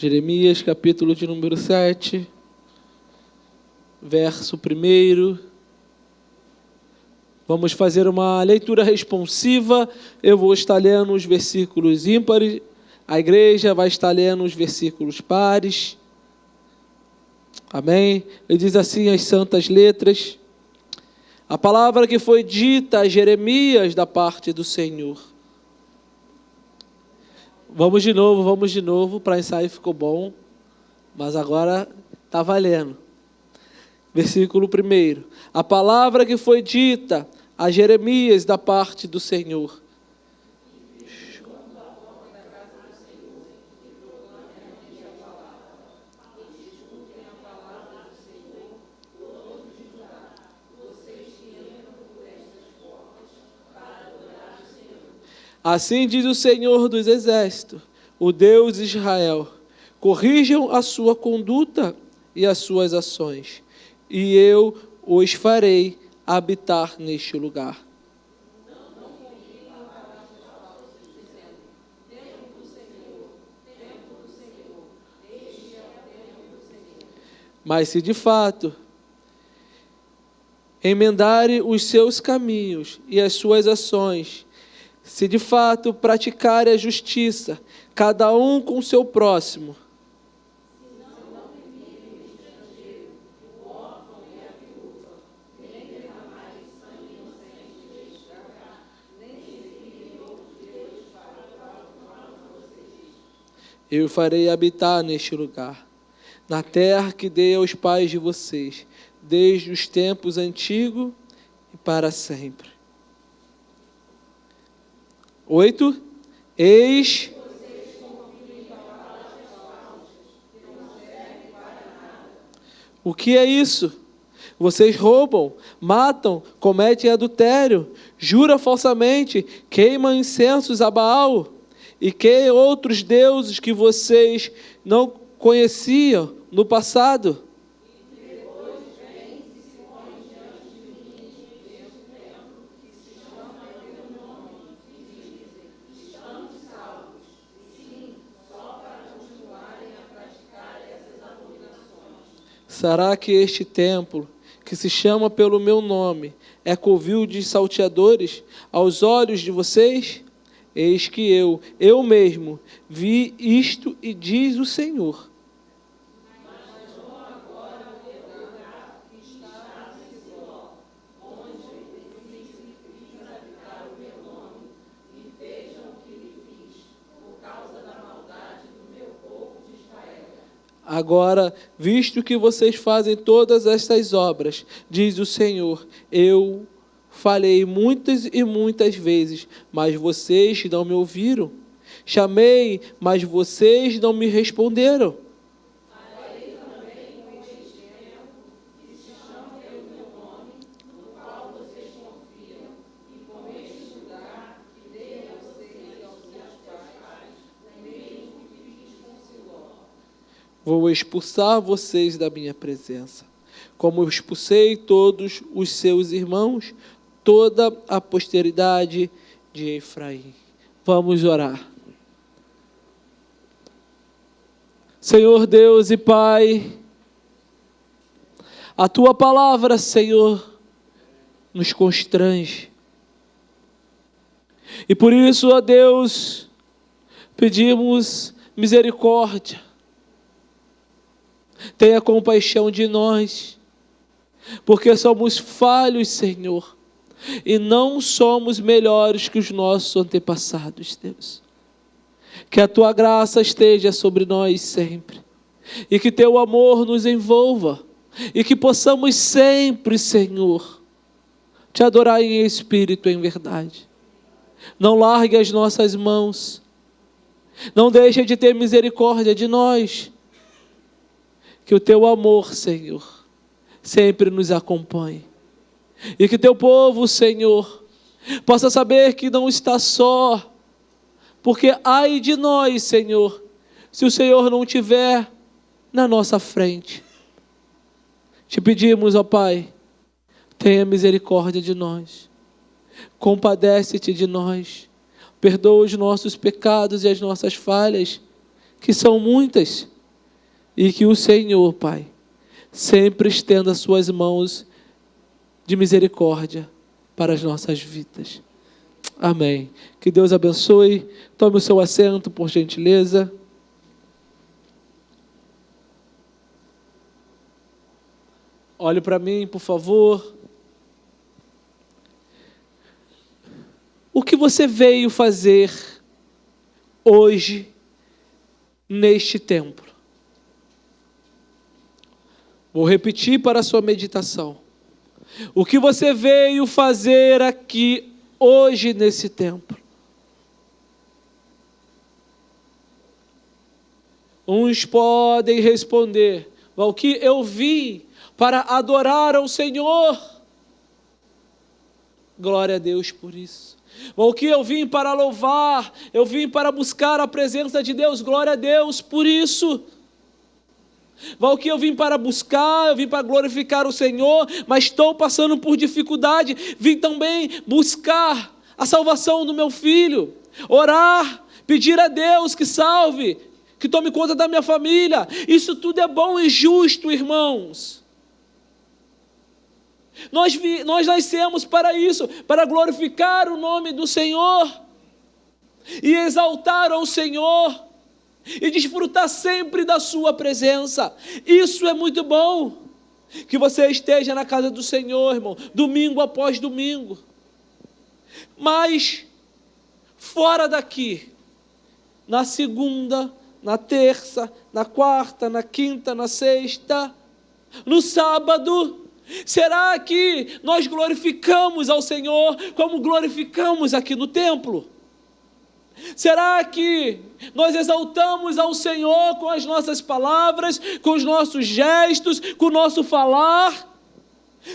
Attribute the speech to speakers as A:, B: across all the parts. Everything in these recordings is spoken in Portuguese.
A: Jeremias, capítulo de número 7, verso 1. Vamos fazer uma leitura responsiva. Eu vou estar lendo os versículos ímpares, a igreja vai estar lendo os versículos pares. Amém? Ele diz assim as santas letras: a palavra que foi dita a Jeremias da parte do Senhor. Vamos de novo, para ensaio ficou bom, mas agora está valendo. Versículo 1. A palavra que foi dita a Jeremias da parte do Senhor. Assim diz o Senhor dos Exércitos, o Deus de Israel: corrijam a sua conduta e as suas ações, e eu os farei habitar neste lugar. Mas se de fato emendarem os seus caminhos e as suas ações, se de fato praticarem a justiça, cada um com o seu próximo, eu farei habitar neste lugar, na terra que dei aos pais de vocês, desde os tempos antigos e para sempre. 8. Eis o que é isso? Vocês roubam, matam, cometem adultério, juram falsamente, queimam incensos a Baal e que outros deuses que vocês não conheciam no passado. Será que este templo, que se chama pelo meu nome, é covil de salteadores aos olhos de vocês? Eis que eu mesmo, vi isto e diz o Senhor. Agora, visto que vocês fazem todas estas obras, diz o Senhor, eu falei muitas e muitas vezes, mas vocês não me ouviram. Chamei, mas vocês não me responderam. Vou expulsar vocês da minha presença, como eu expulsei todos os seus irmãos, toda a posteridade de Efraim. Vamos orar. Senhor Deus e Pai, a Tua palavra, Senhor, nos constrange. E por isso, ó Deus, pedimos misericórdia. Tenha compaixão de nós, porque somos falhos, Senhor, e não somos melhores que os nossos antepassados, Deus. Que a Tua graça esteja sobre nós sempre, e que Teu amor nos envolva, e que possamos sempre, Senhor, Te adorar em espírito e em verdade. Não largue as nossas mãos, não deixe de ter misericórdia de nós. Que o Teu amor, Senhor, sempre nos acompanhe. E que Teu povo, Senhor, possa saber que não está só. Porque ai de nós, Senhor, se o Senhor não estiver na nossa frente. Te pedimos, ó Pai, tenha misericórdia de nós. Compadece-te de nós. Perdoa os nossos pecados e as nossas falhas, que são muitas. E que o Senhor, Pai, sempre estenda as suas mãos de misericórdia para as nossas vidas. Amém. Que Deus abençoe. Tome o seu assento, por gentileza. Olhe para mim, por favor. O que você veio fazer hoje neste templo? Vou repetir para a sua meditação. O que você veio fazer aqui hoje nesse templo? Uns podem responder: Valquí, eu vim para adorar ao Senhor. Glória a Deus por isso. Valquí, eu vim para louvar, eu vim para buscar a presença de Deus. Glória a Deus por isso. Valquí, eu vim para buscar, eu vim para glorificar o Senhor, mas estou passando por dificuldade. Vim também buscar a salvação do meu filho, orar, pedir a Deus que salve, que tome conta da minha família. Isso tudo é bom e justo, irmãos. Nós nascemos para isso, para glorificar o nome do Senhor e exaltar ao Senhor e desfrutar sempre da sua presença. Isso é muito bom. Que você esteja na casa do Senhor, irmão, domingo após domingo. Mas fora daqui, na segunda, na terça, na quarta, na quinta, na sexta, no sábado, será que nós glorificamos ao Senhor como glorificamos aqui no templo? Será que nós exaltamos ao Senhor com as nossas palavras, com os nossos gestos, com o nosso falar?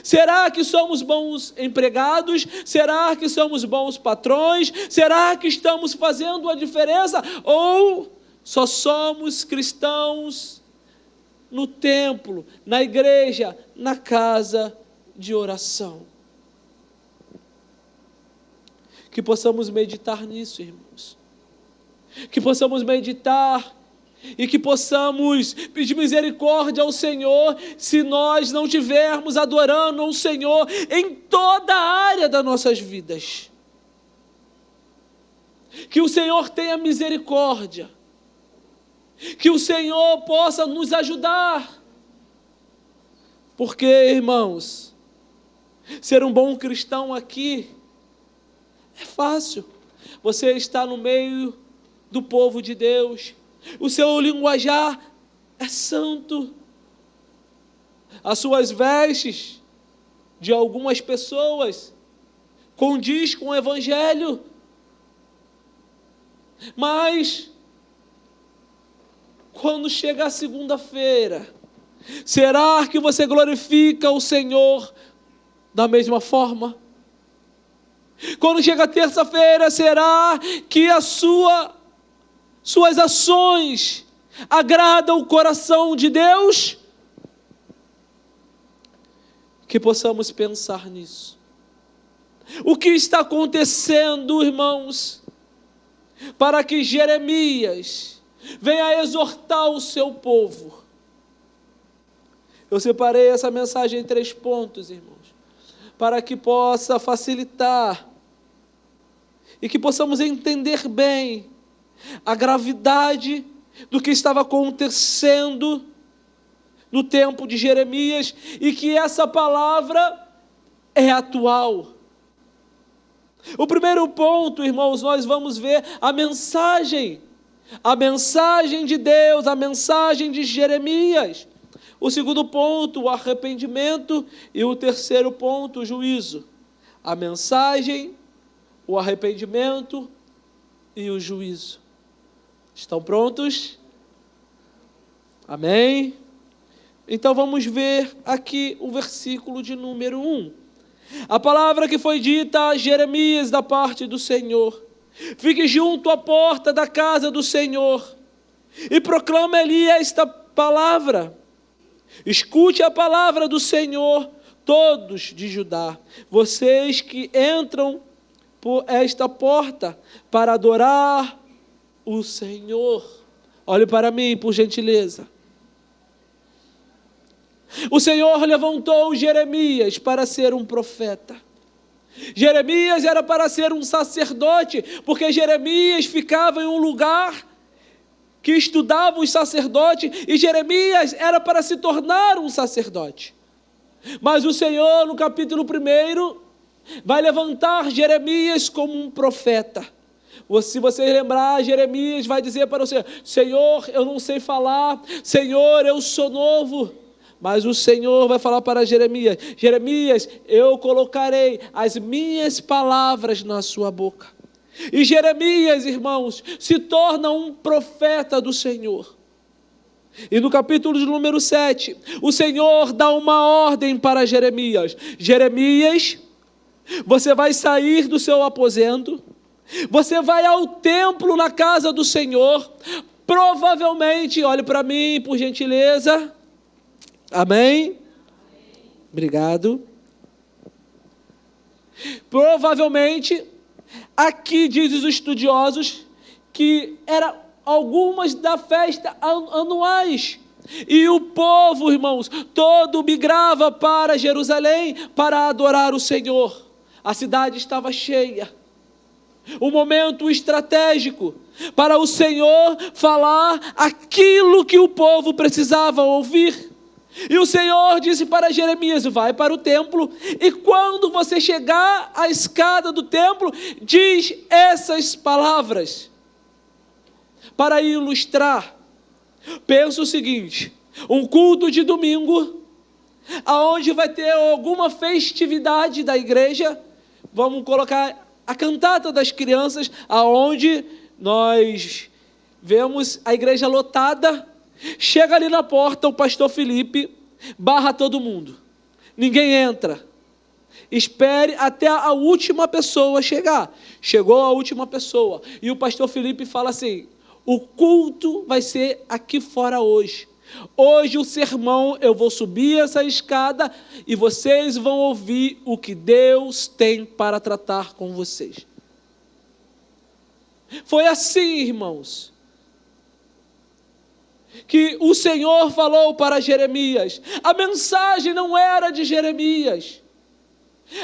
A: Será que somos bons empregados? Será que somos bons patrões? Será que estamos fazendo a diferença? Ou só somos cristãos no templo, na igreja, na casa de oração? Que possamos meditar nisso, irmãos. Que possamos meditar e que possamos pedir misericórdia ao Senhor se nós não estivermos adorando ao Senhor em toda a área das nossas vidas. Que o Senhor tenha misericórdia. Que o Senhor possa nos ajudar. Porque, irmãos, ser um bom cristão aqui é fácil. Você está no meio do povo de Deus. O seu linguajar é santo. As suas vestes de algumas pessoas condiz com o Evangelho. Mas quando chega a segunda-feira, será que você glorifica o Senhor da mesma forma? Quando chega a terça-feira, será que as suas ações agradam o coração de Deus? Que possamos pensar nisso. O que está acontecendo, irmãos, para que Jeremias venha exortar o seu povo? Eu separei essa mensagem em 3 pontos, irmãos, para que possa facilitar e que possamos entender bem a gravidade do que estava acontecendo no tempo de Jeremias e que essa palavra é atual. O primeiro ponto, irmãos, nós vamos ver a mensagem de Deus, a mensagem de Jeremias. O segundo ponto, o arrependimento, e o terceiro ponto, o juízo. A mensagem, o arrependimento e o juízo. Estão prontos? Amém? Então vamos ver aqui o versículo de número 1. A palavra que foi dita a Jeremias da parte do Senhor: fique junto à porta da casa do Senhor e proclame ali esta palavra. Escute a palavra do Senhor, todos de Judá, vocês que entram por esta porta para adorar o Senhor. Olhe para mim, por gentileza. O Senhor levantou Jeremias para ser um profeta. Jeremias era para ser um sacerdote, porque Jeremias ficava em um lugar que estudava os sacerdotes, e Jeremias era para se tornar um sacerdote. Mas o Senhor, no capítulo 1, vai levantar Jeremias como um profeta. Se você lembrar, Jeremias vai dizer para o Senhor: Senhor, eu não sei falar, Senhor, eu sou novo. Mas o Senhor vai falar para Jeremias: Jeremias, eu colocarei as minhas palavras na sua boca. E Jeremias, irmãos, se torna um profeta do Senhor. E no capítulo número 7, o Senhor dá uma ordem para Jeremias: Jeremias, você vai sair do seu aposento, você vai ao templo na casa do Senhor, provavelmente, olhe para mim, por gentileza, amém? Obrigado. Provavelmente, aqui diz os estudiosos que era algumas da festa anuais, e o povo, irmãos, todo migrava para Jerusalém para adorar o Senhor. A cidade estava cheia. Um momento estratégico para o Senhor falar aquilo que o povo precisava ouvir. E o Senhor disse para Jeremias: vai para o templo, e quando você chegar à escada do templo, diz essas palavras. Para ilustrar, pensa o seguinte: um culto de domingo, aonde vai ter alguma festividade da igreja, vamos colocar a cantata das crianças, aonde nós vemos a igreja lotada. Chega ali na porta o pastor Felipe, barra todo mundo, ninguém entra, espere até a última pessoa chegar. Chegou a última pessoa, e o pastor Felipe fala assim: o culto vai ser aqui fora hoje. Hoje o sermão, eu vou subir essa escada e vocês vão ouvir o que Deus tem para tratar com vocês. Foi assim, irmãos, que o Senhor falou para Jeremias. A mensagem não era de Jeremias.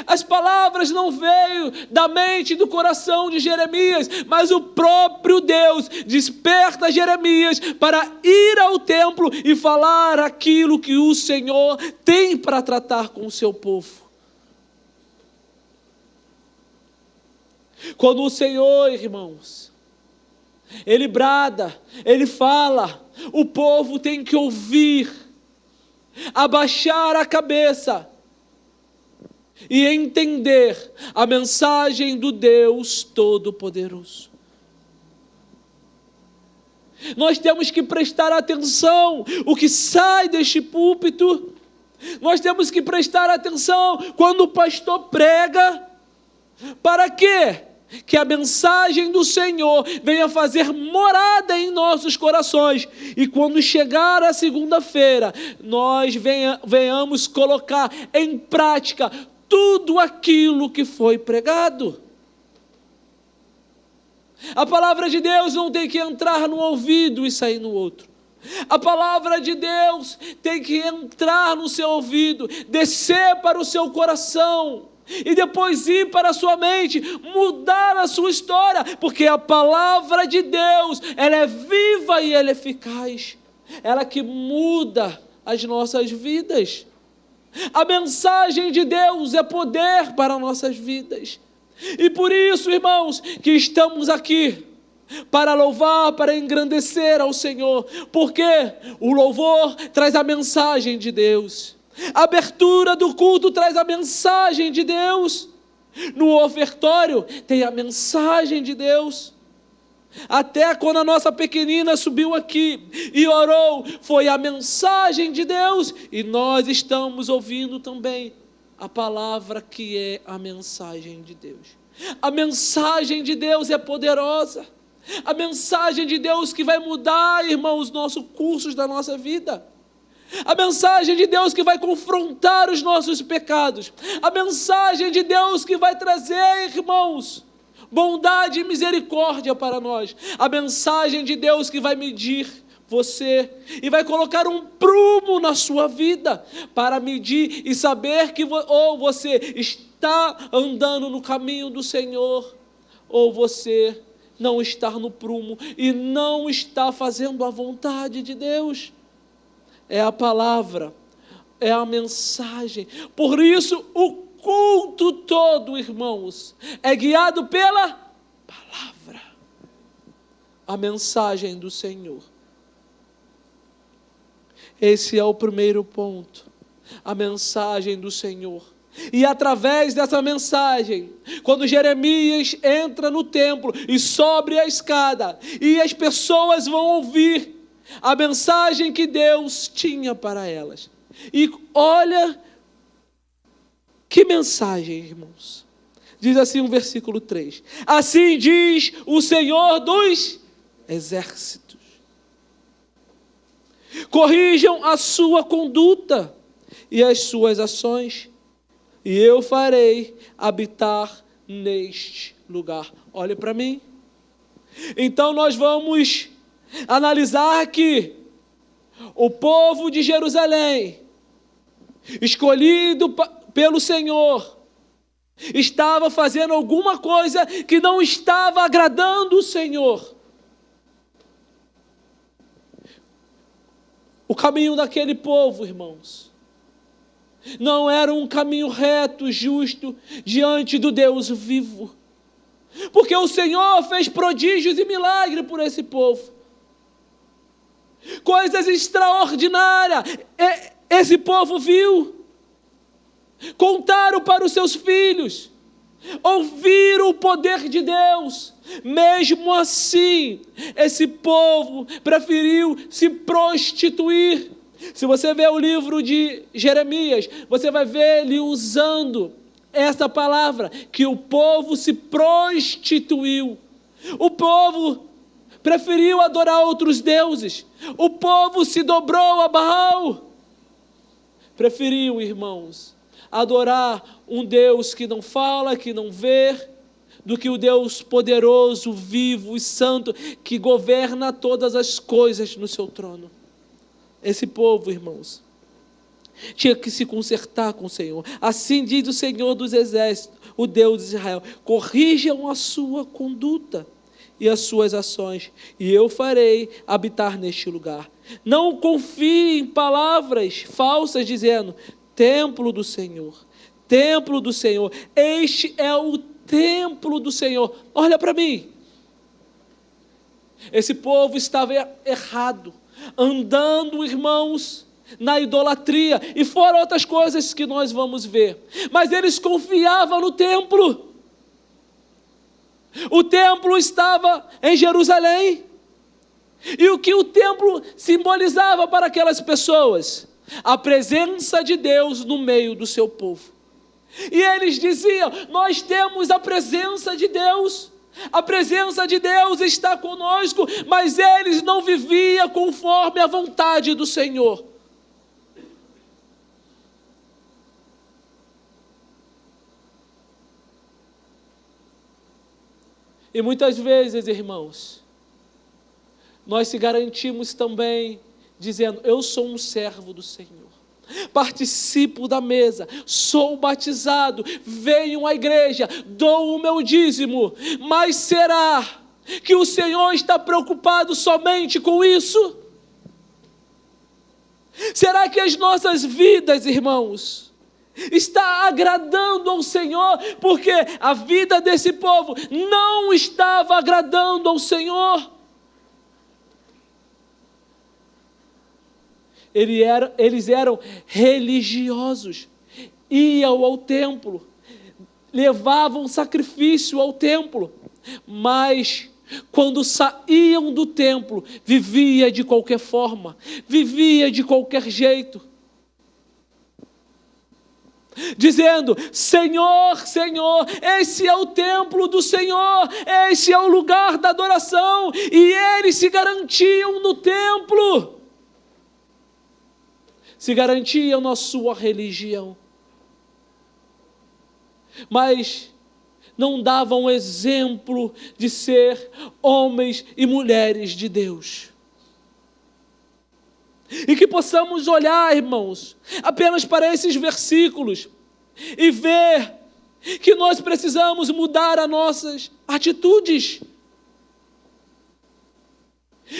A: As palavras não veio da mente e do coração de Jeremias, mas o próprio Deus desperta Jeremias para ir ao templo e falar aquilo que o Senhor tem para tratar com o seu povo. Quando o Senhor, irmãos, Ele brada, Ele fala, o povo tem que ouvir, abaixar a cabeça e entender a mensagem do Deus Todo-Poderoso. Nós temos que prestar atenção o que sai deste púlpito. Nós temos que prestar atenção quando o pastor prega. Para quê? Que a mensagem do Senhor venha fazer morada em nossos corações, e quando chegar a segunda-feira, nós venhamos colocar em prática tudo aquilo que foi pregado. A palavra de Deus não tem que entrar no ouvido e sair no outro. A palavra de Deus tem que entrar no seu ouvido, descer para o seu coração, e depois ir para a sua mente, mudar a sua história, porque a palavra de Deus, ela é viva e ela é eficaz, ela que muda as nossas vidas. A mensagem de Deus é poder para nossas vidas, e por isso, irmãos, que estamos aqui, para louvar, para engrandecer ao Senhor, porque o louvor traz a mensagem de Deus, a abertura do culto traz a mensagem de Deus, no ofertório tem a mensagem de Deus. Até quando a nossa pequenina subiu aqui e orou, foi a mensagem de Deus, e nós estamos ouvindo também a palavra que é a mensagem de Deus. A mensagem de Deus é poderosa, a mensagem de Deus que vai mudar, irmãos, os nossos cursos da nossa vida. A mensagem de Deus que vai confrontar os nossos pecados. A mensagem de Deus que vai trazer, irmãos, bondade e misericórdia para nós. A mensagem de Deus que vai medir você e vai colocar um prumo na sua vida para medir e saber que ou você está andando no caminho do Senhor ou você não está no prumo e não está fazendo a vontade de Deus. É a palavra, é a mensagem. Por isso o culto todo, irmãos, é guiado pela palavra, a mensagem do Senhor. Esse é o primeiro ponto, a mensagem do Senhor. E através dessa mensagem, quando Jeremias entra no templo e sobe a escada, e as pessoas vão ouvir a mensagem que Deus tinha para elas. E olha que mensagem, irmãos. Diz assim o versículo 3: assim diz o Senhor dos exércitos: corrijam a sua conduta e as suas ações, e eu farei habitar neste lugar. Olhe para mim. Então nós vamos analisar que o povo de Jerusalém, escolhido pelo Senhor, estava fazendo alguma coisa que não estava agradando o Senhor. O caminho daquele povo, irmãos, não era um caminho reto, justo, diante do Deus vivo. Porque o Senhor fez prodígios e milagres por esse povo. Coisas extraordinárias. Esse povo viu. Contaram para os seus filhos. Ouviram o poder de Deus. Mesmo assim, esse povo preferiu se prostituir. Se você ver o livro de Jeremias, você vai ver ele usando essa palavra, que o povo se prostituiu. O povo preferiu adorar outros deuses. O povo se dobrou a Baal. Preferiu, irmãos, adorar um Deus que não fala, que não vê, do que o Deus poderoso, vivo e santo, que governa todas as coisas no seu trono. Esse povo, irmãos, tinha que se consertar com o Senhor. Assim diz o Senhor dos exércitos, o Deus de Israel: corrijam a sua conduta e as suas ações, e eu farei habitar neste lugar. Não confie em palavras falsas dizendo: templo do Senhor, templo do Senhor. Este é o templo do Senhor. Olha para mim. Esse povo estava errado, andando, irmãos, na idolatria, e fora outras coisas que nós vamos ver, mas eles confiavam no templo. O templo estava em Jerusalém, e o que o templo simbolizava para aquelas pessoas? A presença de Deus no meio do seu povo. E eles diziam: nós temos a presença de Deus, a presença de Deus está conosco, mas eles não viviam conforme a vontade do Senhor. E muitas vezes, irmãos, nós se garantimos também dizendo: eu sou um servo do Senhor, participo da mesa, sou batizado, venho à igreja, dou o meu dízimo, mas será que o Senhor está preocupado somente com isso? Será que as nossas vidas, irmãos, está agradando ao Senhor? Porque a vida desse povo não estava agradando ao Senhor. Eles eram religiosos, iam ao templo, levavam sacrifício ao templo, mas quando saíam do templo, vivia de qualquer forma, vivia de qualquer jeito, dizendo: Senhor, Senhor, esse é o templo do Senhor, esse é o lugar da adoração, e eles se garantiam no templo, se garantiam na sua religião, mas não davam exemplo de ser homens e mulheres de Deus. E que possamos olhar, irmãos, apenas para esses versículos e ver que nós precisamos mudar as nossas atitudes.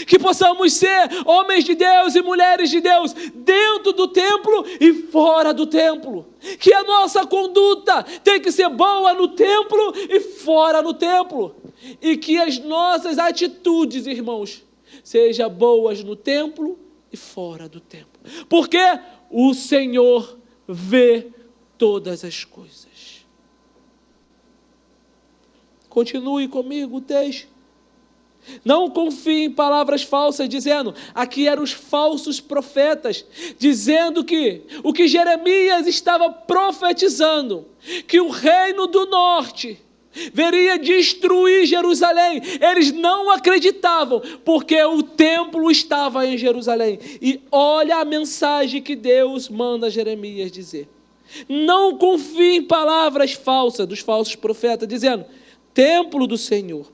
A: Que possamos ser homens de Deus e mulheres de Deus dentro do templo e fora do templo. Que a nossa conduta tem que ser boa no templo e fora do templo. E que as nossas atitudes, irmãos, sejam boas no templo e fora do templo. Porque o Senhor vê todas as coisas. Continue comigo o texto. Não confie em palavras falsas, dizendo, aqui eram os falsos profetas, dizendo que o que Jeremias estava profetizando, que o reino do norte viria destruir Jerusalém. Eles não acreditavam, porque o templo estava em Jerusalém. E olha a mensagem que Deus manda Jeremias dizer. Não confie em palavras falsas dos falsos profetas, dizendo, templo do Senhor,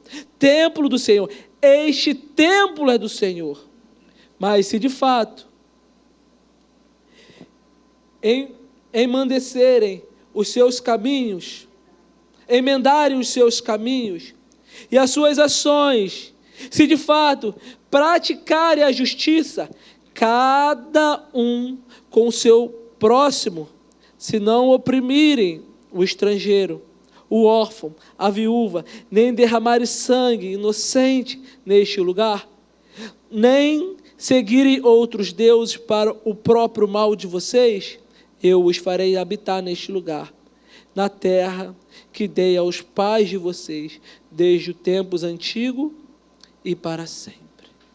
A: este templo é do Senhor. Mas se de fato emendarem os seus caminhos e as suas ações, se de fato praticarem a justiça, cada um com o seu próximo, se não oprimirem o estrangeiro, o órfão, a viúva, nem derramarem sangue inocente neste lugar, nem seguirem outros deuses para o próprio mal de vocês, eu os farei habitar neste lugar, na terra que dei aos pais de vocês, desde os tempos antigos e para sempre.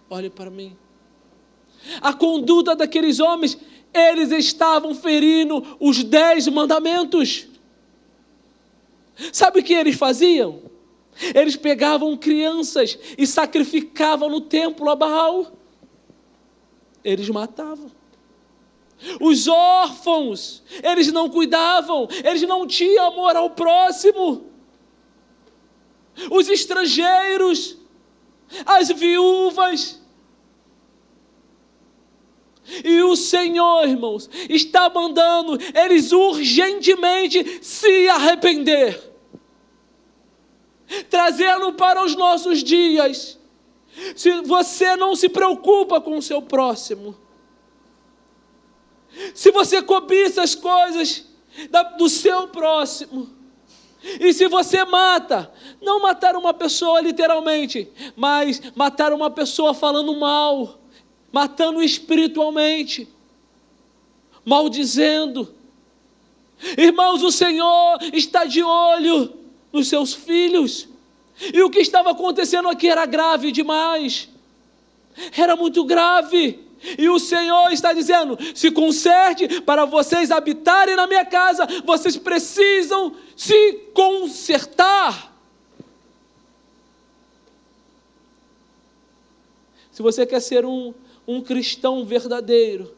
A: Olhe para mim. A conduta daqueles homens, eles estavam ferindo os 10 mandamentos. Sabe o que eles faziam? Eles pegavam crianças e sacrificavam no templo a Baal. Eles matavam. Os órfãos, eles não cuidavam, eles não tinham amor ao próximo. Os estrangeiros, as viúvas. E o Senhor, irmãos, está mandando eles urgentemente se arrepender, trazendo para os nossos dias. Se você não se preocupa com o seu próximo, se você cobiça as coisas do seu próximo, e se você mata, não matar uma pessoa literalmente, mas matar uma pessoa falando mal, matando espiritualmente, maldizendo. Irmãos, o Senhor está de olho nos seus filhos. E o que estava acontecendo aqui era grave demais. Era muito grave. E o Senhor está dizendo, se conserte, para vocês habitarem na minha casa, vocês precisam se consertar. Se você quer ser um cristão verdadeiro,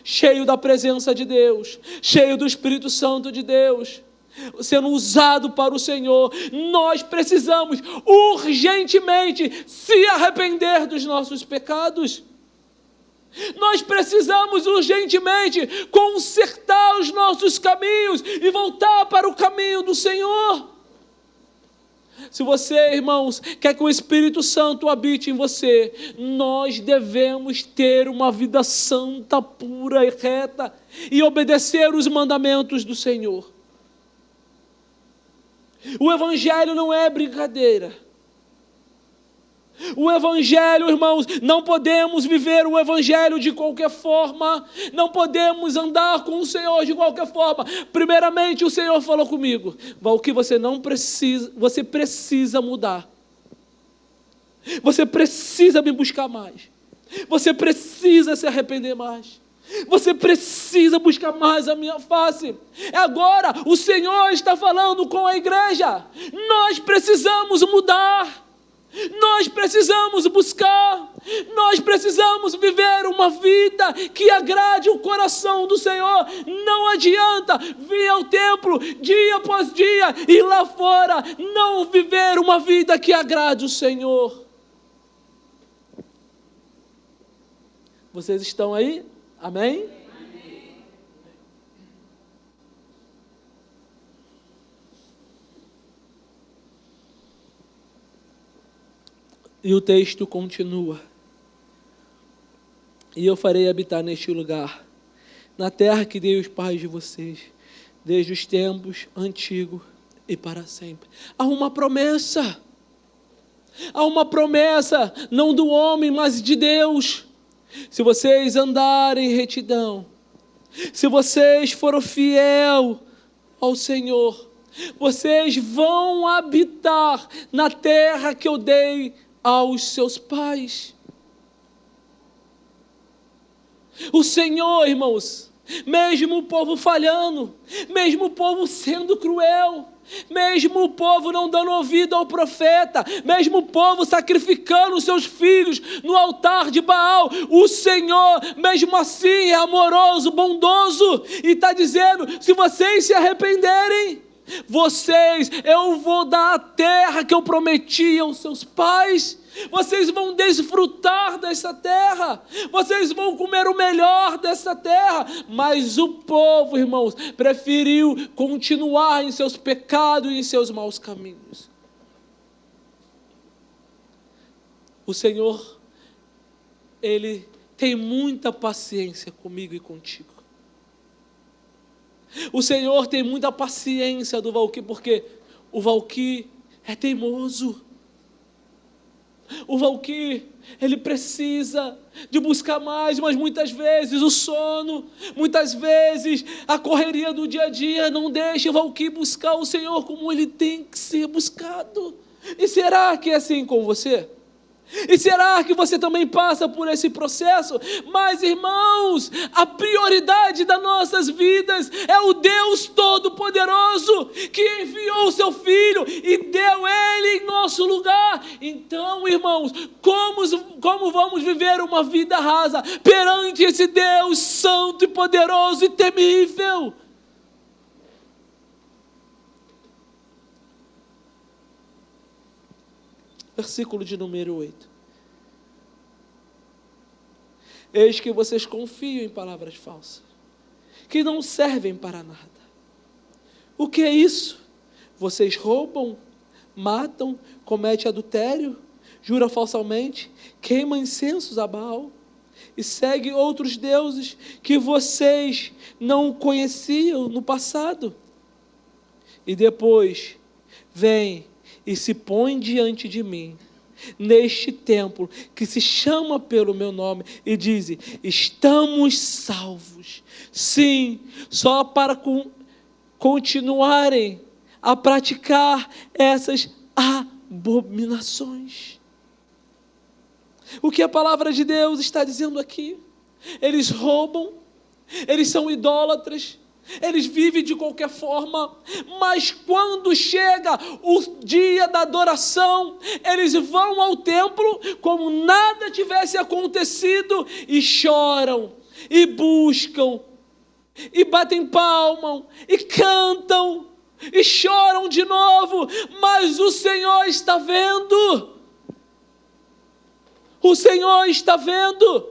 A: cheio da presença de Deus, cheio do Espírito Santo de Deus, sendo usado para o Senhor, nós precisamos urgentemente se arrepender dos nossos pecados. Nós precisamos urgentemente consertar os nossos caminhos e voltar para o caminho do Senhor. Se você, irmãos, quer que o Espírito Santo habite em você, nós devemos ter uma vida santa, pura e reta e obedecer os mandamentos do Senhor. O Evangelho não é brincadeira. O Evangelho, irmãos, não podemos viver o Evangelho de qualquer forma, não podemos andar com o Senhor de qualquer forma. Primeiramente, o Senhor falou comigo, o que você não precisa, você precisa mudar. Você precisa me buscar mais. Você precisa se arrepender mais. Você precisa buscar mais a minha face. Agora, o Senhor está falando com a igreja. Nós precisamos mudar. Nós precisamos buscar, nós precisamos viver uma vida que agrade o coração do Senhor. Não adianta vir ao templo dia após dia e lá fora não viver uma vida que agrade o Senhor. Vocês estão aí? Amém? E o texto continua. E eu farei habitar neste lugar, na terra que dei aos pais de vocês, desde os tempos antigos e para sempre. Há uma promessa. Há uma promessa, não do homem, mas de Deus. Se vocês andarem em retidão, se vocês forem fiel ao Senhor, vocês vão habitar na terra que eu dei aos seus pais. O Senhor, irmãos, mesmo o povo falhando, mesmo o povo sendo cruel, mesmo o povo não dando ouvido ao profeta, mesmo o povo sacrificando os seus filhos no altar de Baal, o Senhor, mesmo assim, é amoroso, bondoso, e está dizendo: se vocês se arrependerem, eu vou dar a terra que eu prometi aos seus pais. Vocês vão desfrutar dessa terra, vocês vão comer o melhor dessa terra. Mas o povo, irmãos, preferiu continuar em seus pecados e em seus maus caminhos. O Senhor, Ele tem muita paciência comigo e contigo. O Senhor tem muita paciência do Valquir, porque o Valquir é teimoso. O Valquir, ele precisa de buscar mais, mas muitas vezes o sono, muitas vezes a correria do dia a dia não deixa o Valquir buscar o Senhor como ele tem que ser buscado. E será que é assim com você? E será que você também passa por esse processo? Mas, irmãos, a prioridade das nossas vidas é o Deus Todo-Poderoso, que enviou o seu Filho e deu Ele em nosso lugar. Então, irmãos, como vamos viver uma vida rasa perante esse Deus santo e poderoso e temível? Versículo de número 8. Eis que vocês confiam em palavras falsas, que não servem para nada. O que é isso? Vocês roubam, matam, cometem adultério, juram falsamente, queimam incensos a Baal e seguem outros deuses que vocês não conheciam no passado. E depois vêm e se põe diante de mim, neste templo, que se chama pelo meu nome, e dizem: estamos salvos. Sim, só para continuarem a praticar essas abominações. O que a palavra de Deus está dizendo aqui? Eles roubam, eles são idólatras, eles vivem de qualquer forma, mas quando chega o dia da adoração, eles vão ao templo como nada tivesse acontecido e choram, e buscam, e batem palma, e cantam, e choram de novo, mas o Senhor está vendo. O Senhor está vendo.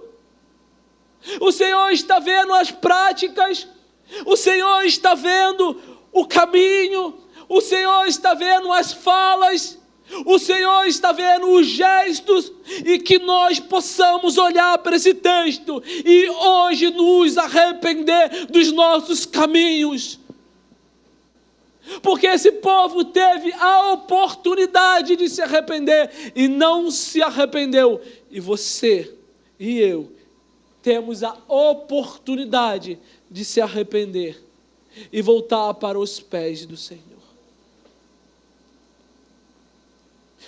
A: O Senhor está vendo as práticas. O Senhor está vendo o caminho, o Senhor está vendo as falas, o Senhor está vendo os gestos, e que nós possamos olhar para esse texto e hoje nos arrepender dos nossos caminhos. Porque esse povo teve a oportunidade de se arrepender e não se arrependeu. E você e eu temos a oportunidade de se arrepender e voltar para os pés do Senhor.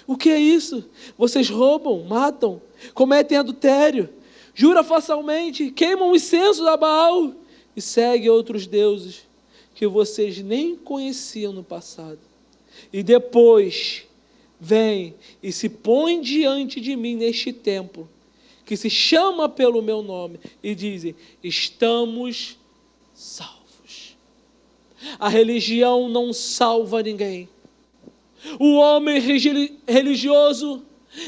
A: O que é isso? Vocês roubam, matam, cometem adultério, juram falsamente, queimam incenso a Baal e seguem outros deuses que vocês nem conheciam no passado. E depois vêm e se põem diante de mim neste templo, que se chama pelo meu nome, e dizem: estamos salvos. A religião não salva ninguém. O homem religioso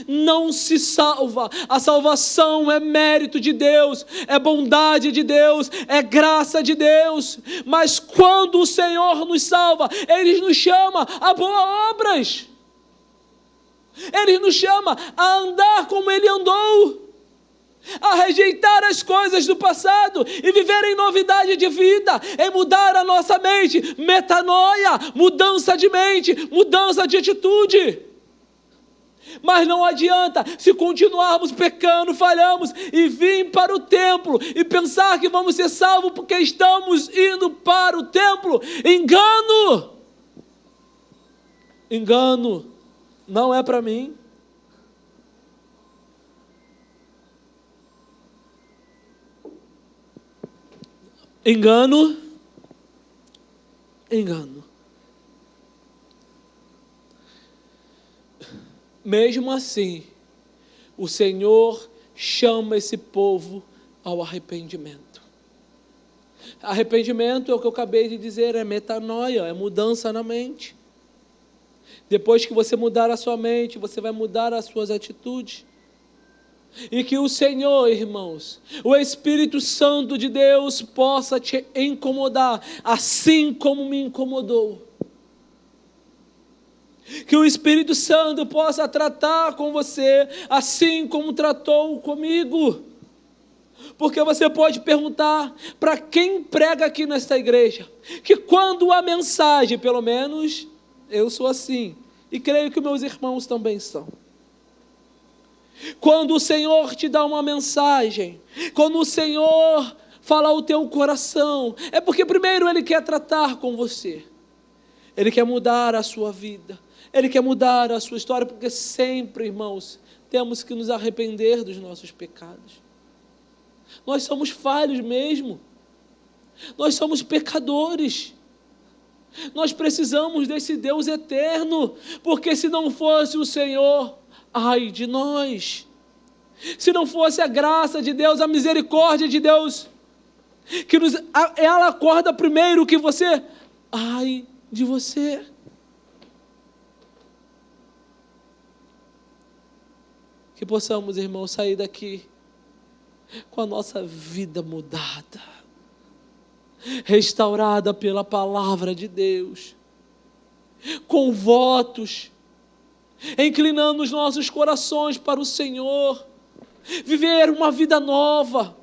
A: não se salva. A salvação é mérito de Deus, é bondade de Deus, é graça de Deus. Mas quando o Senhor nos salva, Ele nos chama a boas obras. Ele nos chama a andar como Ele andou, a rejeitar as coisas do passado e viver em novidade de vida, em mudar a nossa mente, metanoia, mudança de mente, mudança de atitude. Mas não adianta, se continuarmos pecando, falhamos e vir para o templo e pensar que vamos ser salvos porque estamos indo para o templo. Engano! Engano, não é para mim. Engano, engano. Mesmo assim, o Senhor chama esse povo ao arrependimento. Arrependimento é o que eu acabei de dizer, é metanoia, é mudança na mente. Depois que você mudar a sua mente, você vai mudar as suas atitudes. E que o Senhor, irmãos, o Espírito Santo de Deus possa te incomodar, assim como me incomodou. Que o Espírito Santo possa tratar com você, assim como tratou comigo. Porque você pode perguntar para quem prega aqui nesta igreja, que quando a mensagem, pelo menos eu sou assim, e creio que meus irmãos também são. Quando o Senhor te dá uma mensagem, quando o Senhor fala ao teu coração, é porque primeiro Ele quer tratar com você. Ele quer mudar a sua vida. Ele quer mudar a sua história, porque sempre, irmãos, temos que nos arrepender dos nossos pecados. Nós somos falhos mesmo. Nós somos pecadores. Nós precisamos desse Deus eterno, porque se não fosse o Senhor, ai de nós. Se não fosse a graça de Deus, a misericórdia de Deus, ela acorda primeiro que você, ai de você. Que possamos, irmãos, sair daqui com a nossa vida mudada, restaurada pela palavra de Deus, com votos, inclinando os nossos corações para o Senhor, viver uma vida nova,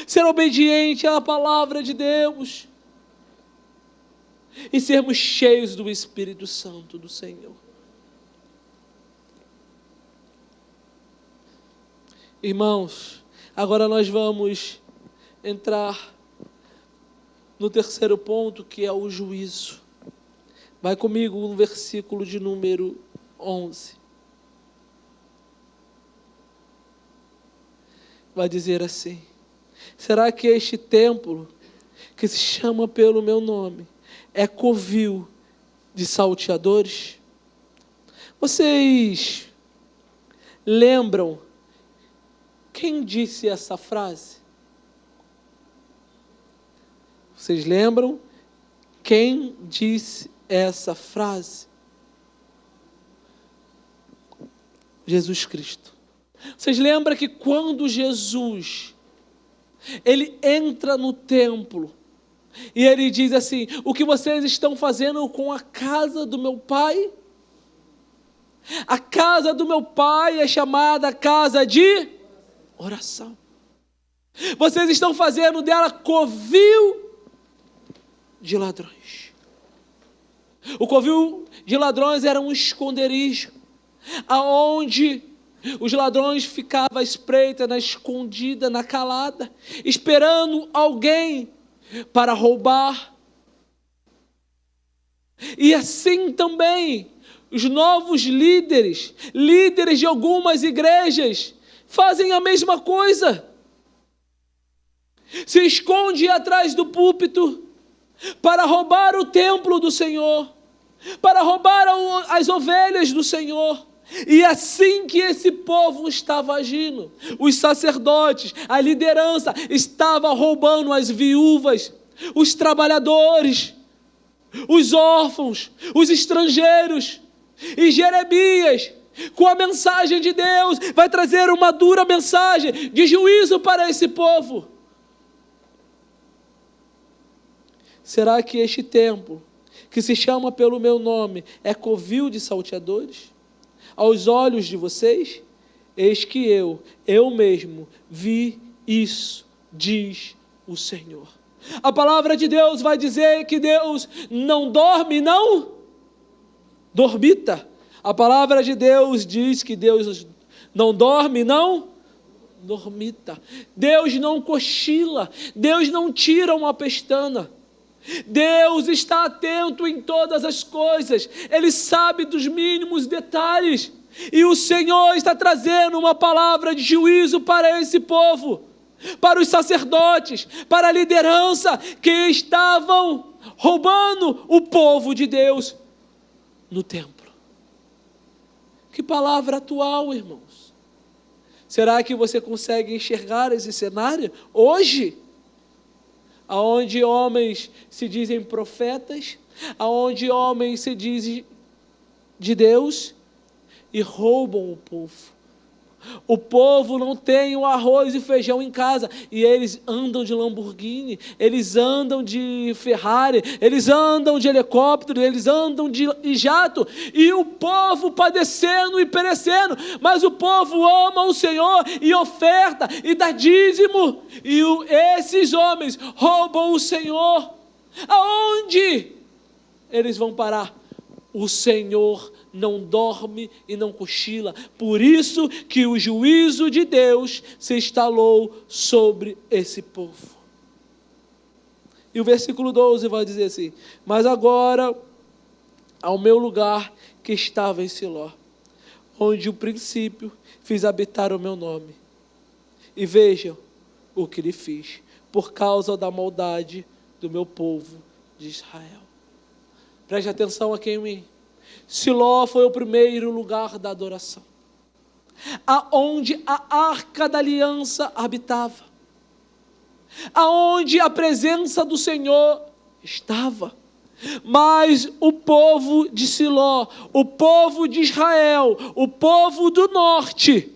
A: ser obediente à palavra de Deus e sermos cheios do Espírito Santo do Senhor. Irmãos, agora nós vamos entrar no terceiro ponto, que é o juízo. Vai comigo no versículo de número 11. Vai dizer assim: será que este templo, que se chama pelo meu nome, é covil de salteadores? Vocês lembram quem disse essa frase? Vocês lembram quem disse essa frase? Jesus Cristo. Vocês lembram que quando Jesus, Ele entra no templo, e Ele diz assim: o que vocês estão fazendo com a casa do meu Pai? A casa do meu Pai é chamada casa de oração. Vocês estão fazendo dela covil de ladrões. O covil de ladrões era um esconderijo, aonde os ladrões ficavam à espreita, na escondida, na calada, esperando alguém para roubar. E assim também os novos líderes de algumas igrejas, fazem a mesma coisa. Se esconde atrás do púlpito para roubar o templo do Senhor, para roubar as ovelhas do Senhor. E assim que esse povo estava agindo, os sacerdotes, a liderança, estava roubando as viúvas, os trabalhadores, os órfãos, os estrangeiros. E Jeremias com a mensagem de Deus, vai trazer uma dura mensagem de juízo para esse povo. Será que este templo, que se chama pelo meu nome, é covil de salteadores? Aos olhos de vocês? Eis que eu mesmo vi isso, diz o Senhor. A palavra de Deus vai dizer que Deus não dorme, não dormita. A palavra de Deus diz que Deus não dorme, não dormita. Deus não cochila, Deus não tira uma pestana. Deus está atento em todas as coisas, Ele sabe dos mínimos detalhes, e o Senhor está trazendo uma palavra de juízo para esse povo, para os sacerdotes, para a liderança que estavam roubando o povo de Deus no templo. Que palavra atual, irmãos! Será que você consegue enxergar esse cenário hoje? Aonde homens se dizem profetas, aonde homens se dizem de Deus e roubam o povo. O povo não tem o arroz e feijão em casa, e eles andam de Lamborghini, eles andam de Ferrari, eles andam de helicóptero, eles andam de jato, e o povo padecendo e perecendo, mas o povo ama o Senhor e oferta e dá dízimo, e esses homens roubam o Senhor. Aonde eles vão parar? O Senhor não dorme e não cochila, por isso que o juízo de Deus se instalou sobre esse povo. E o versículo 12 vai dizer assim: mas agora, ao meu lugar que estava em Siló, onde o princípio fiz habitar o meu nome, e vejam o que lhe fiz, por causa da maldade do meu povo de Israel. Preste atenção aqui em mim. Siló foi o primeiro lugar da adoração, aonde a arca da aliança habitava, aonde a presença do Senhor estava. Mas o povo de Siló, o povo de Israel, o povo do norte,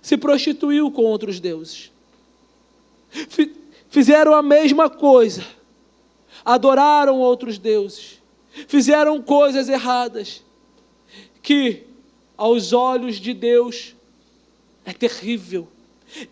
A: se prostituiu com outros deuses. Fizeram a mesma coisa, adoraram outros deuses, fizeram coisas erradas, que aos olhos de Deus é terrível.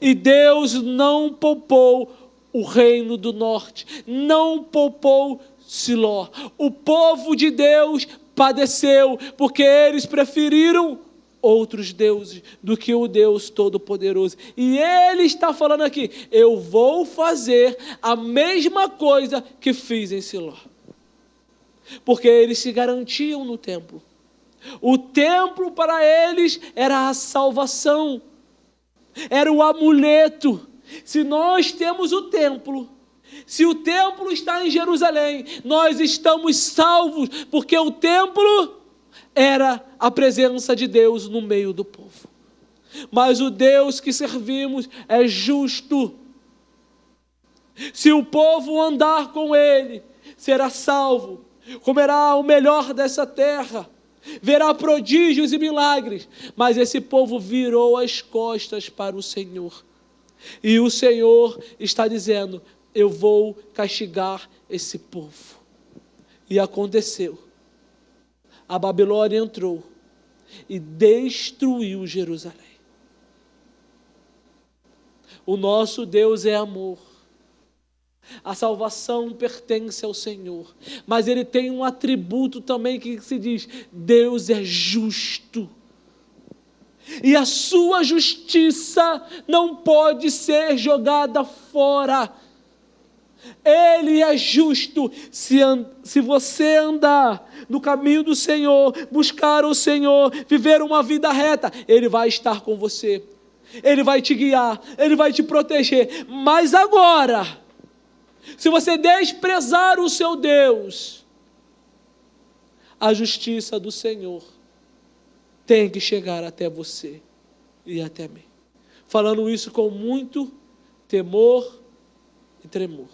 A: E Deus não poupou o reino do norte, não poupou Siló. O povo de Deus padeceu, porque eles preferiram outros deuses do que o Deus Todo-Poderoso. E Ele está falando aqui: eu vou fazer a mesma coisa que fiz em Siló. Porque eles se garantiam no templo. O templo para eles era a salvação, era o amuleto. Se nós temos o templo, se o templo está em Jerusalém, nós estamos salvos, porque o templo era a presença de Deus no meio do povo. Mas o Deus que servimos é justo. Se o povo andar com Ele, será salvo, comerá o melhor dessa terra, verá prodígios e milagres. Mas esse povo virou as costas para o Senhor, e o Senhor está dizendo: eu vou castigar esse povo. E aconteceu, a Babilônia entrou e destruiu Jerusalém. O nosso Deus é amor. A salvação pertence ao Senhor, mas Ele tem um atributo também que se diz: Deus é justo, e a sua justiça não pode ser jogada fora. Ele é justo. Se você andar no caminho do Senhor, buscar o Senhor, viver uma vida reta, Ele vai estar com você, Ele vai te guiar, Ele vai te proteger. Mas agora, se você desprezar o seu Deus, a justiça do Senhor tem que chegar até você e até mim. Falando isso com muito temor e tremor.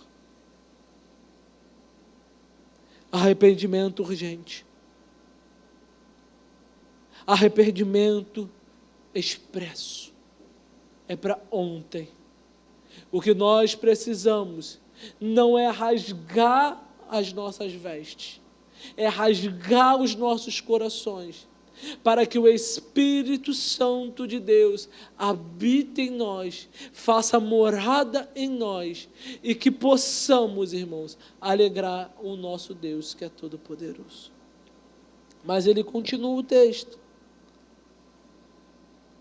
A: Arrependimento urgente. Arrependimento expresso. É para ontem. O que nós precisamos não é rasgar as nossas vestes, é rasgar os nossos corações, para que o Espírito Santo de Deus habite em nós, faça morada em nós, e que possamos, irmãos, alegrar o nosso Deus, que é todo-poderoso. Mas ele continua o texto,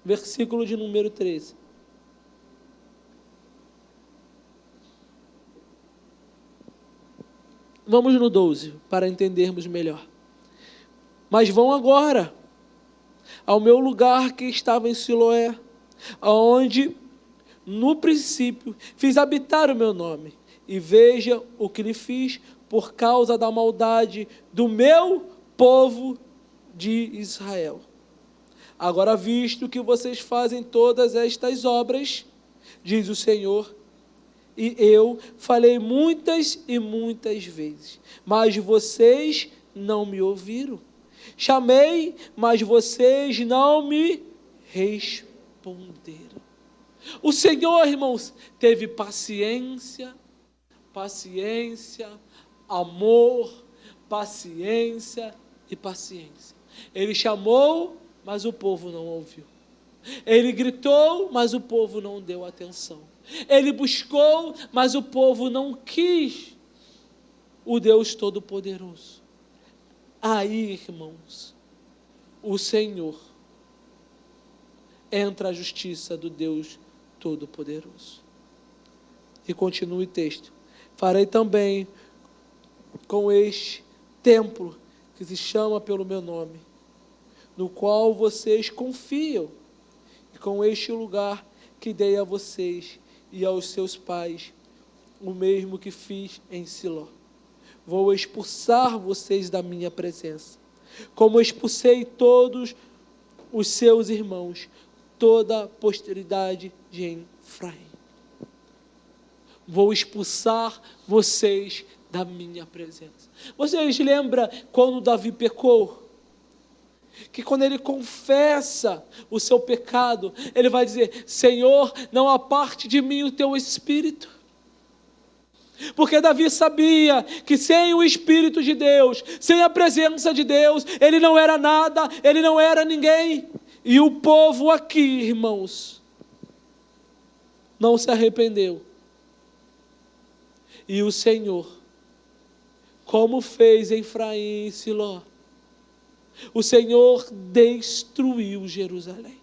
A: versículo de número 13. Vamos no 12, para entendermos melhor. Mas vão agora ao meu lugar que estava em Siloé, aonde no princípio fiz habitar o meu nome, e veja o que lhe fiz por causa da maldade do meu povo de Israel. Agora, visto que vocês fazem todas estas obras, diz o Senhor, e eu falei muitas e muitas vezes, mas vocês não me ouviram. Chamei, mas vocês não me responderam. O Senhor, irmãos, teve paciência, amor, paciência e paciência. Ele chamou, mas o povo não ouviu. Ele gritou, mas o povo não deu atenção. Ele buscou, mas o povo não quis o Deus Todo-Poderoso. Aí, irmãos, o Senhor, entra a justiça do Deus Todo-Poderoso. E continua o texto. Farei também com este templo que se chama pelo meu nome, no qual vocês confiam, e com este lugar que dei a vocês e aos seus pais, o mesmo que fiz em Siló. Vou expulsar vocês da minha presença, como expulsei todos os seus irmãos, toda a posteridade de Efraim. Vou expulsar vocês da minha presença. Vocês lembram quando Davi pecou? Que quando ele confessa o seu pecado, ele vai dizer: Senhor, não aparte de mim o teu Espírito. Porque Davi sabia que sem o Espírito de Deus, sem a presença de Deus, ele não era nada, ele não era ninguém. E o povo aqui, irmãos, não se arrependeu. E o Senhor, como fez em Efraim e Siló, o Senhor destruiu Jerusalém,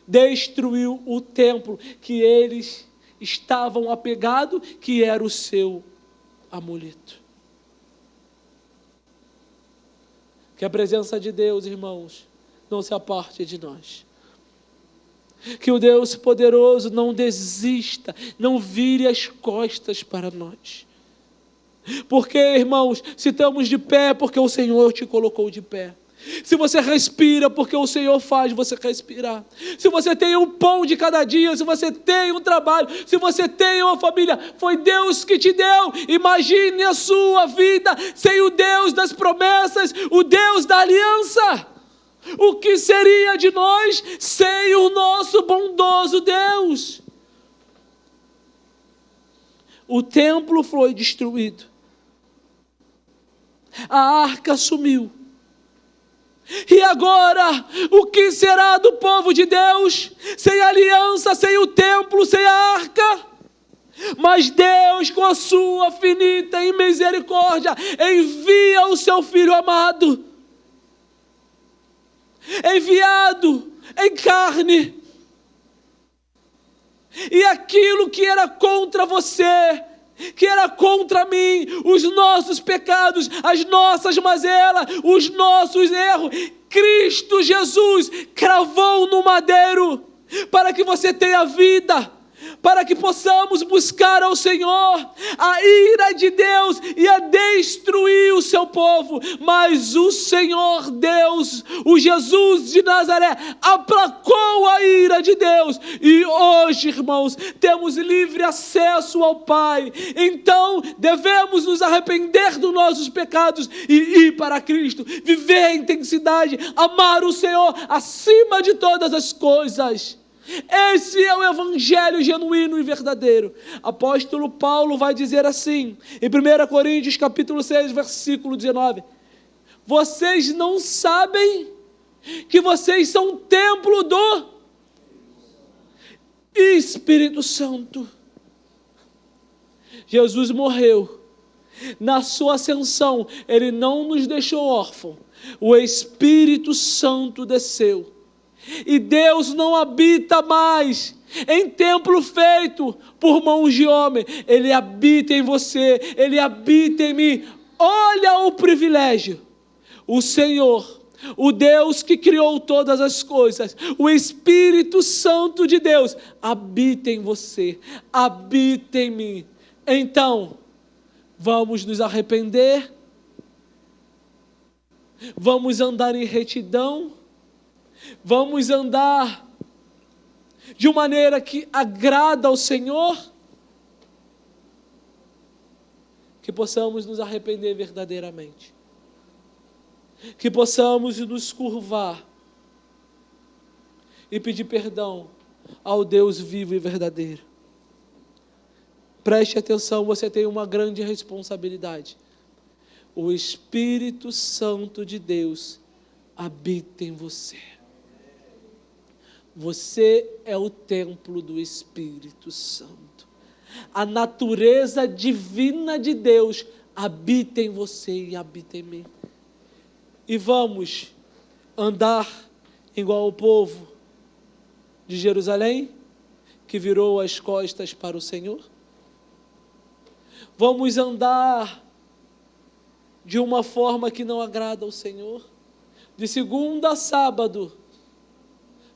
A: destruiu o templo que eles estavam apegados, que era o seu amuleto. Que a presença de Deus, irmãos, não se aparte de nós. Que o Deus poderoso não desista, não vire as costas para nós. Porque, irmãos, se estamos de pé, porque o Senhor te colocou de pé. Se você respira, porque o Senhor faz você respirar. Se você tem um pão de cada dia, se você tem um trabalho, se você tem uma família, foi Deus que te deu. Imagine a sua vida sem o Deus das promessas, o Deus da aliança. O que seria de nós sem o nosso bondoso Deus? O templo foi destruído. A arca sumiu. E agora, o que será do povo de Deus? Sem a aliança, sem o templo, sem a arca? Mas Deus, com a sua finita e misericórdia, envia o seu Filho amado, enviado em carne. E aquilo que era contra você, que era contra mim, os nossos pecados, as nossas mazelas, os nossos erros, Cristo Jesus cravou no madeiro, para que você tenha vida, para que possamos buscar ao Senhor. A ira de Deus ia destruir o seu povo, mas o Senhor Deus, o Jesus de Nazaré, aplacou a ira de Deus, e hoje, irmãos, temos livre acesso ao Pai. Então devemos nos arrepender dos nossos pecados e ir para Cristo, viver em intensidade, amar o Senhor acima de todas as coisas. Esse é o evangelho genuíno e verdadeiro. Apóstolo Paulo vai dizer assim, em 1 Coríntios capítulo 6, versículo 19: vocês não sabem que vocês são templo do Espírito Santo. Jesus morreu, na sua ascensão, Ele não nos deixou órfãos, o Espírito Santo desceu. E Deus não habita mais em templo feito por mãos de homem. Ele habita em você, Ele habita em mim. Olha o privilégio. O Senhor, o Deus que criou todas as coisas, o Espírito Santo de Deus, habita em você, habita em mim. Então, vamos nos arrepender, vamos andar em retidão, vamos andar de uma maneira que agrada ao Senhor, que possamos nos arrepender verdadeiramente, que possamos nos curvar e pedir perdão ao Deus vivo e verdadeiro. Preste atenção, você tem uma grande responsabilidade. O Espírito Santo de Deus habita em você. Você é o templo do Espírito Santo. A natureza divina de Deus habita em você e habita em mim. E vamos andar igual o povo de Jerusalém, que virou as costas para o Senhor? Vamos andar de uma forma que não agrada ao Senhor? De segunda a sábado,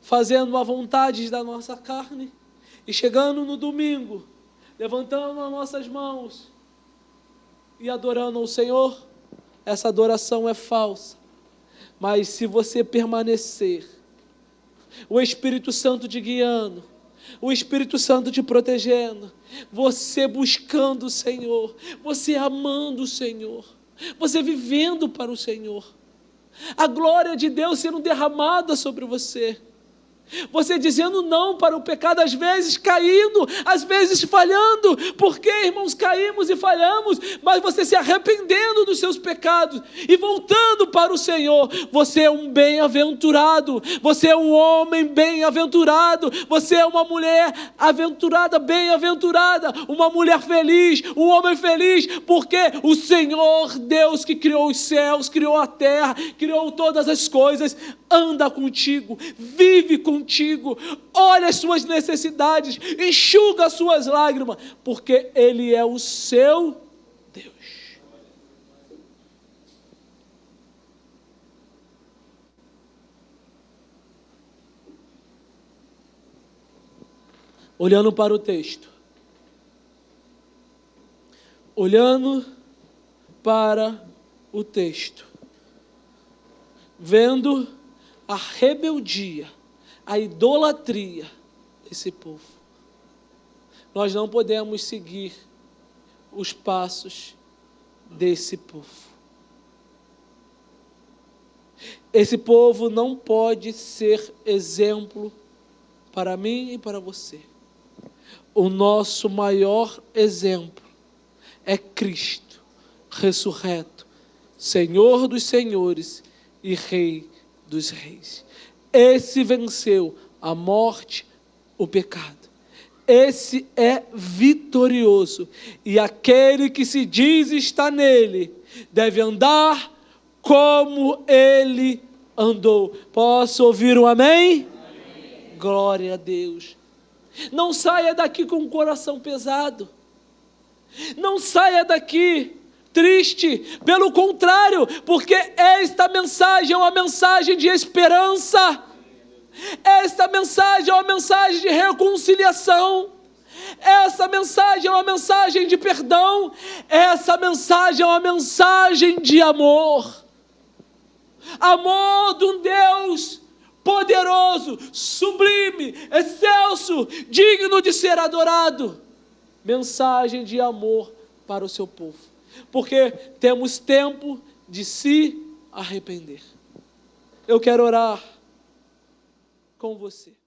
A: fazendo a vontade da nossa carne, e chegando no domingo, levantando as nossas mãos e adorando ao Senhor? Essa adoração é falsa. Mas se você permanecer, o Espírito Santo te guiando, o Espírito Santo te protegendo, você buscando o Senhor, você amando o Senhor, você vivendo para o Senhor, a glória de Deus sendo derramada sobre você, você dizendo não para o pecado, às vezes caindo, às vezes falhando. Porque, irmãos, caímos e falhamos, mas você se arrependendo dos seus pecados e voltando para o Senhor. Você é um bem-aventurado, você é um homem bem-aventurado, você é uma mulher aventurada, bem-aventurada, uma mulher feliz, um homem feliz, porque o Senhor Deus que criou os céus, criou a terra, criou todas as coisas, anda contigo, vive contigo, olha as suas necessidades, enxuga as suas lágrimas, porque Ele é o seu Deus. Olhando para o texto, vendo a rebeldia, a idolatria desse povo, nós não podemos seguir os passos desse povo. Esse povo não pode ser exemplo para mim e para você. O nosso maior exemplo é Cristo, ressurreto, Senhor dos senhores e Rei dos reis. Esse venceu a morte, o pecado. Esse é vitorioso. E aquele que se diz estar nele, deve andar como ele andou. Posso ouvir um amém? Amém. Glória a Deus. Não saia daqui com o coração pesado. Não saia daqui triste, pelo contrário, porque esta mensagem é uma mensagem de esperança, esta mensagem é uma mensagem de reconciliação, Essa mensagem é uma mensagem de perdão, essa mensagem é uma mensagem de amor. Amor de um Deus poderoso, sublime, excelso, digno de ser adorado. Mensagem de amor para o seu povo, porque temos tempo de se arrepender. Eu quero orar com você.